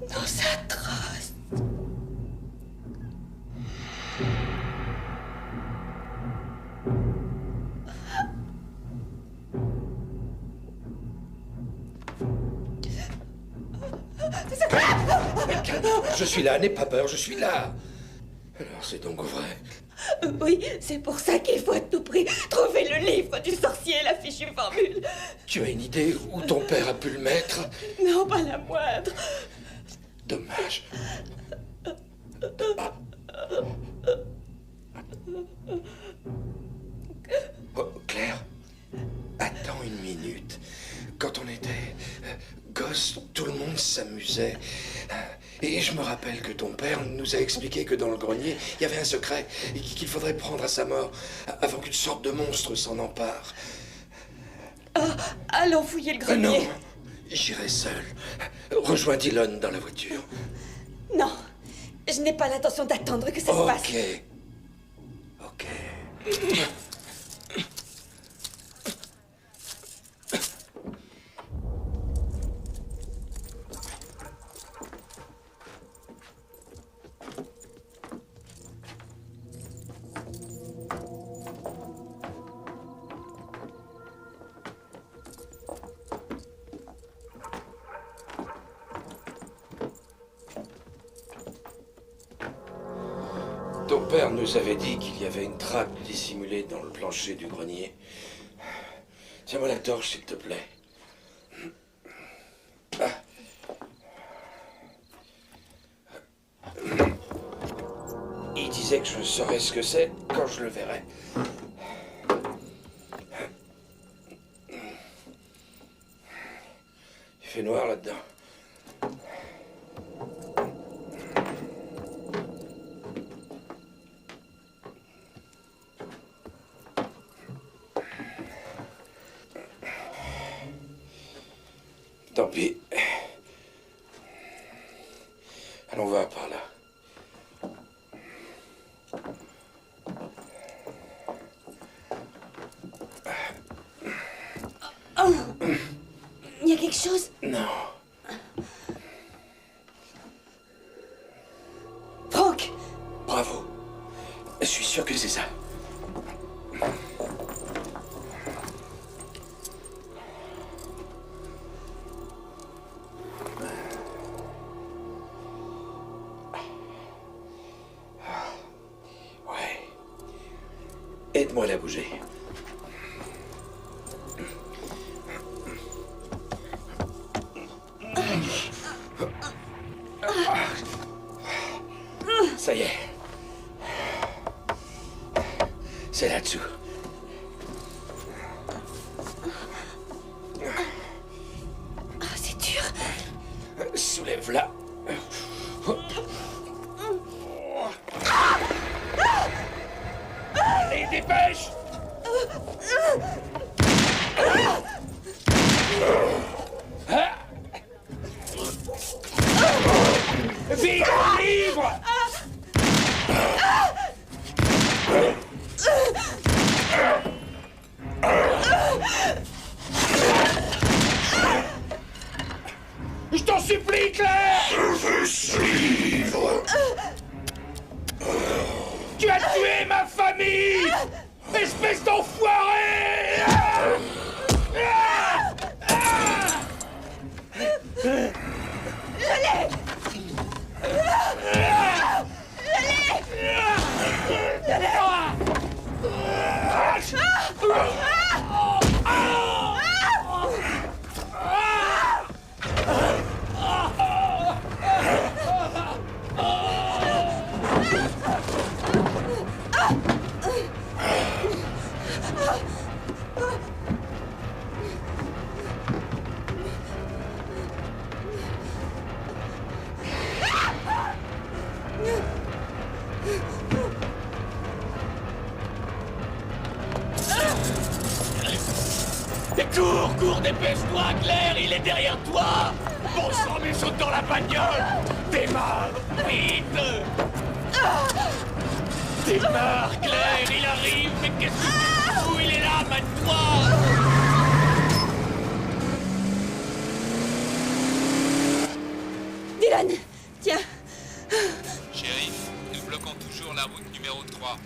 Speaker 4: Non, c'est atroce.
Speaker 5: Je suis là, n'aie pas peur, je suis là. Alors c'est donc vrai.
Speaker 4: Oui, c'est pour ça qu'il faut à tout prix trouver le livre du sorcier et la fichue formule.
Speaker 5: Tu as une idée où ton père a pu le mettre?
Speaker 4: Non, pas la moindre.
Speaker 5: Dommage. Oh, Claire, attends une minute. Quand on était gosse, tout le monde s'amusait. Et je me rappelle que ton père nous a expliqué que dans le grenier, il y avait un secret et qu'il faudrait prendre à sa mort avant qu'une sorte de monstre s'en empare.
Speaker 4: Ah, allons fouiller le grenier.
Speaker 5: Non, j'irai seul. Rejoins Dillon dans la voiture.
Speaker 4: Non, je n'ai pas l'intention d'attendre que ça se passe.
Speaker 5: Ok.
Speaker 9: père nous avait dit qu'il y avait une trappe dissimulée dans le plancher du grenier. Tiens-moi la torche, s'il te plaît. Il disait que je saurais ce que c'est quand je le verrais. Il fait noir là-dedans. Tant pis. Allons voir par là.
Speaker 4: Oh! Il y a quelque chose?
Speaker 9: Non.
Speaker 4: Franck!
Speaker 9: Bravo. Je suis sûr que c'est ça. Ouais. Aide-moi à la bouger. Ça y est. C'est là-dessous.
Speaker 4: Ah, c'est dur.
Speaker 9: Soulève-la. Allez, dépêche! Vite, livre! Je t'en supplie, Claire!
Speaker 14: Je veux suivre.
Speaker 9: Tu as tué ma famille! Espèce d'enfoiré!
Speaker 15: Cours, dépêche-toi, Claire, il est derrière toi! Bon sang, mais saute dans la bagnole! Démarre, vite! Démarre, Claire, il arrive, mais qu'est-ce que tu fous? Il est là, mate-toi!
Speaker 4: Dylan, tiens.
Speaker 16: Shérif, nous bloquons toujours la route numéro 3.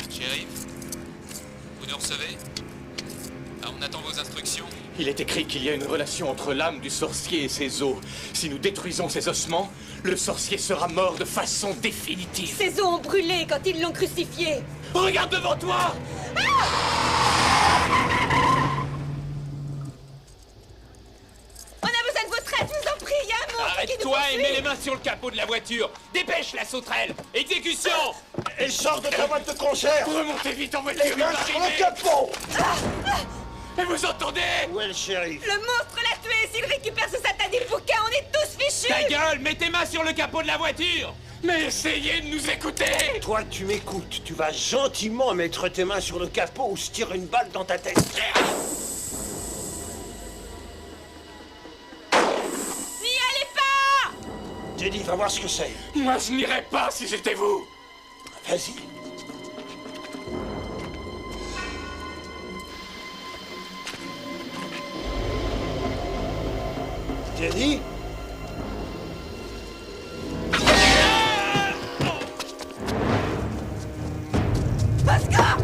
Speaker 16: Shérif, vous nous recevez? Ah, on attend vos instructions.
Speaker 2: Il est écrit qu'il y a une relation entre l'âme du sorcier et ses os. Si nous détruisons ses ossements, le sorcier sera mort de façon définitive.
Speaker 4: Ses os ont brûlé quand ils l'ont crucifié.
Speaker 2: Regarde devant toi!
Speaker 4: On a besoin de votre aide, je vous en prie, il y a un monstre qui nous
Speaker 15: Arrête-toi et
Speaker 4: poursuit.
Speaker 15: mets les mains sur le capot de la voiture! Dépêche la sauterelle! Exécution!
Speaker 7: Et sors de ta boîte de concert!
Speaker 2: Remontez vite en voiture!
Speaker 7: Les mains sur le capot!
Speaker 2: Et vous entendez?
Speaker 7: Où est le shérif?
Speaker 4: Le monstre l'a tué, s'il récupère ce satané bouquin, on est tous fichus.
Speaker 15: Ta gueule! Mets tes mains sur le capot de la voiture!
Speaker 2: Mais essayez de nous écouter!
Speaker 7: Toi, tu m'écoutes. Tu vas gentiment mettre tes mains sur le capot ou se tire une balle dans ta tête.
Speaker 4: N'y allez pas!
Speaker 7: J'ai dit, va voir ce que c'est.
Speaker 2: Moi, je n'irais pas si j'étais vous!
Speaker 7: Vas-y. Jenny?
Speaker 4: Oscar!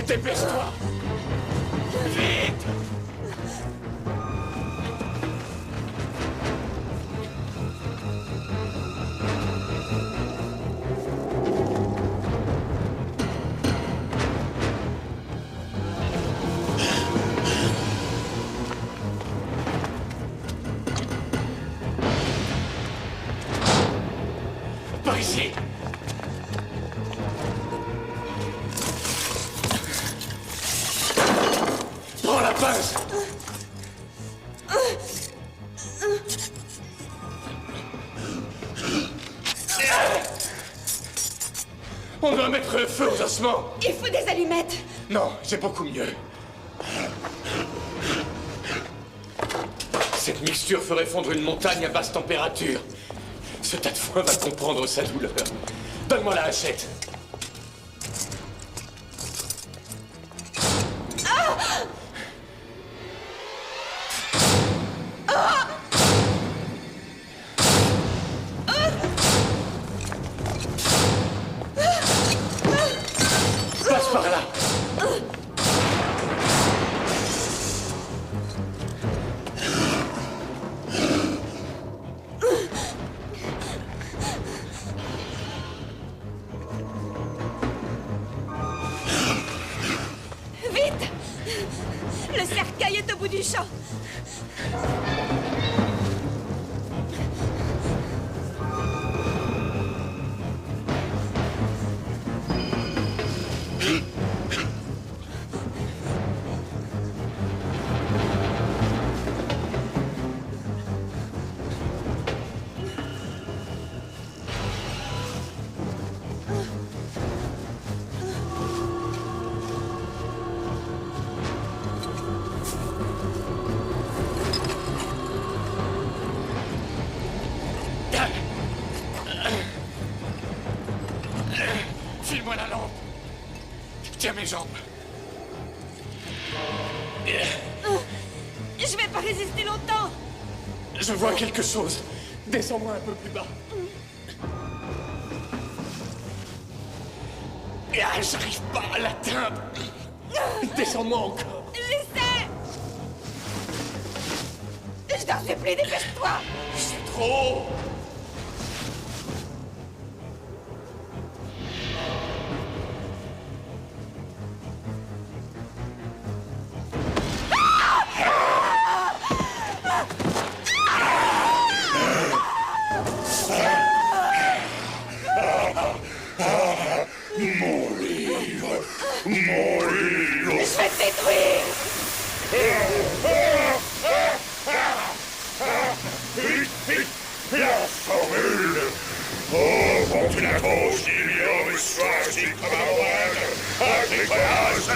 Speaker 13: Dépêche-toi! Vite! Par ici! Prends la pince! On doit mettre le feu aux ossements!
Speaker 4: Il faut des allumettes!
Speaker 13: Non, j'ai beaucoup mieux. Cette mixture ferait fondre une montagne à basse température. Ce tas de foin va comprendre sa douleur. Donne-moi la hachette. Passe par là.
Speaker 4: Vite! Le cercueil est au bout du champ.
Speaker 13: File-moi la lampe. Tiens mes jambes.
Speaker 4: Je vais pas résister longtemps.
Speaker 13: Je vois quelque chose. Descends-moi un peu plus bas. Ah, j'arrive pas à l'atteindre. Descends-moi encore.
Speaker 4: J'essaie. Je t'en supplie, dépêche-toi.
Speaker 13: C'est trop.
Speaker 14: Mon livre! Mon livre!
Speaker 4: Je vais te détruire.
Speaker 14: Vite, vite! La formule! Oh, ventilatos ilium suasi cavavoid! Agricolas!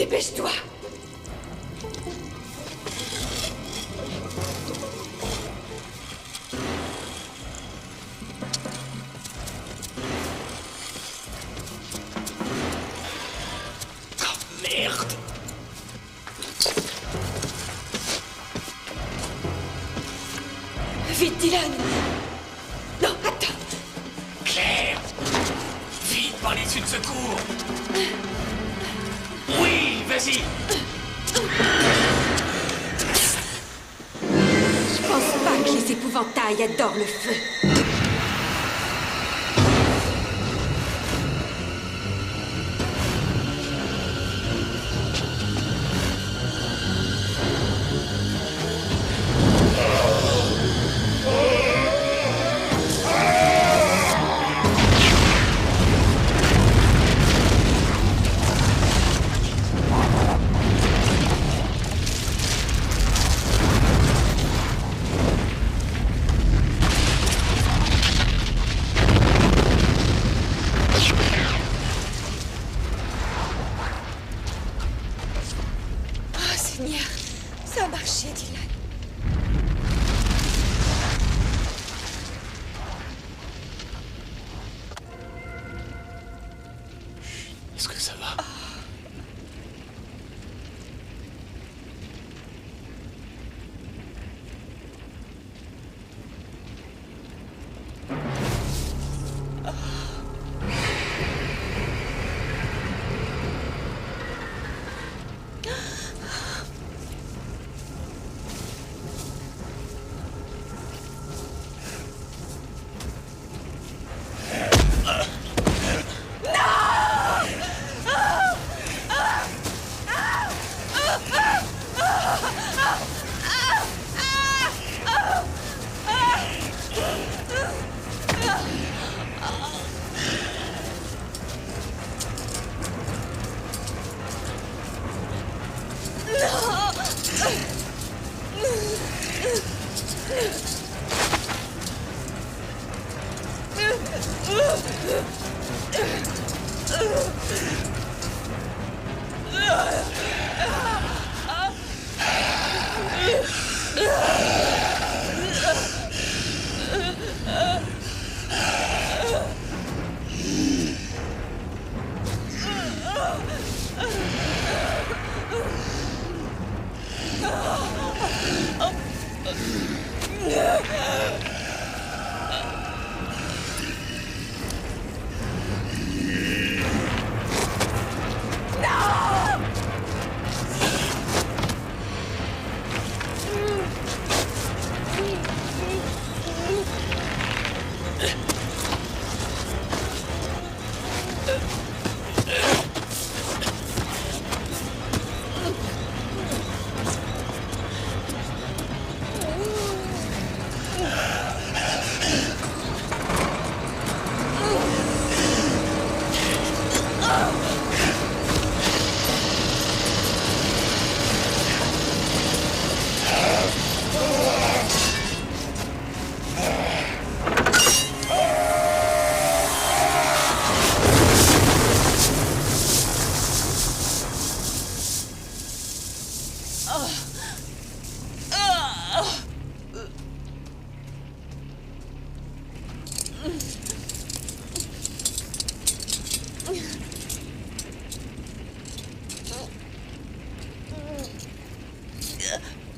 Speaker 4: Dépêche-toi.
Speaker 15: Merde!
Speaker 4: Vite, Dylan. Non, attends.
Speaker 15: Claire! Vite par l'issue de secours! Oui, vas-y!
Speaker 4: Je pense pas que les épouvantails adorent le feu. Ça a marché, Dylan.
Speaker 2: Est-ce que ça va?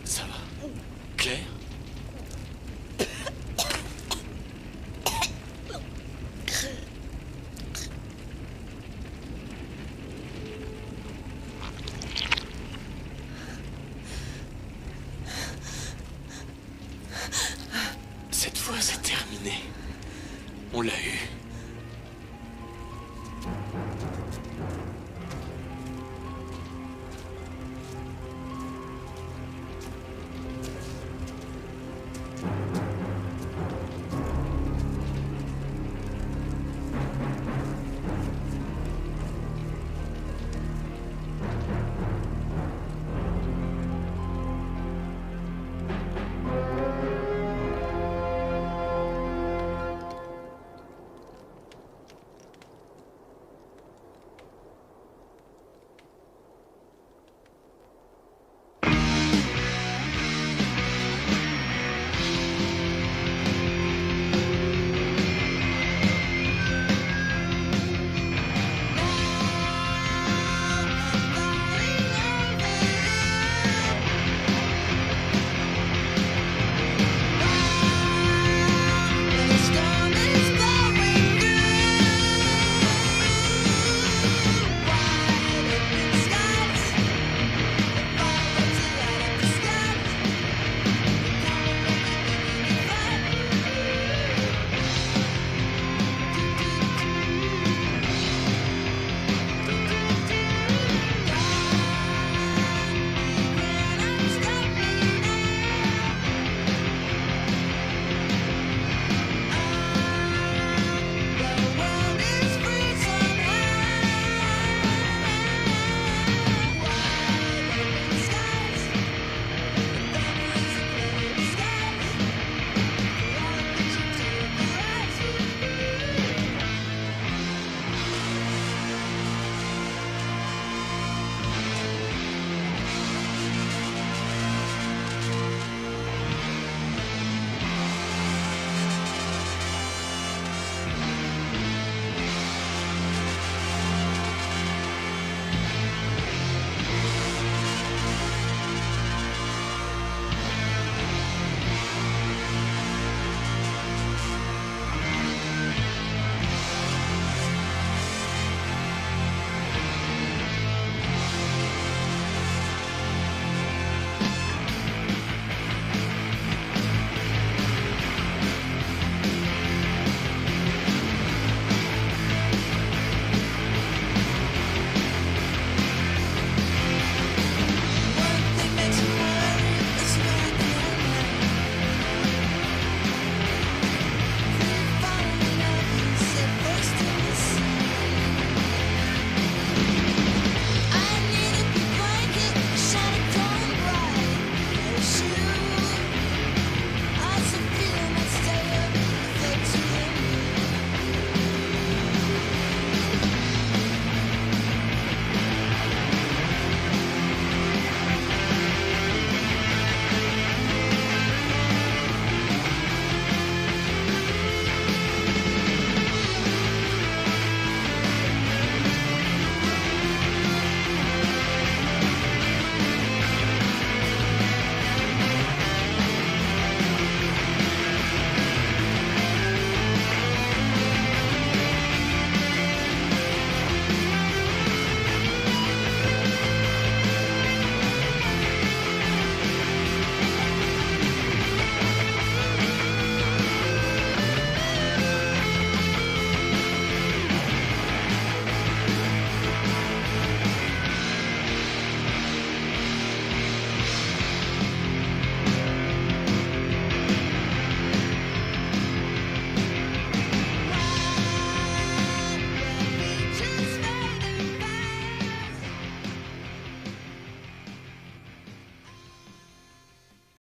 Speaker 2: Ça va? Claire? Cette fois, c'est terminé. On l'a eu.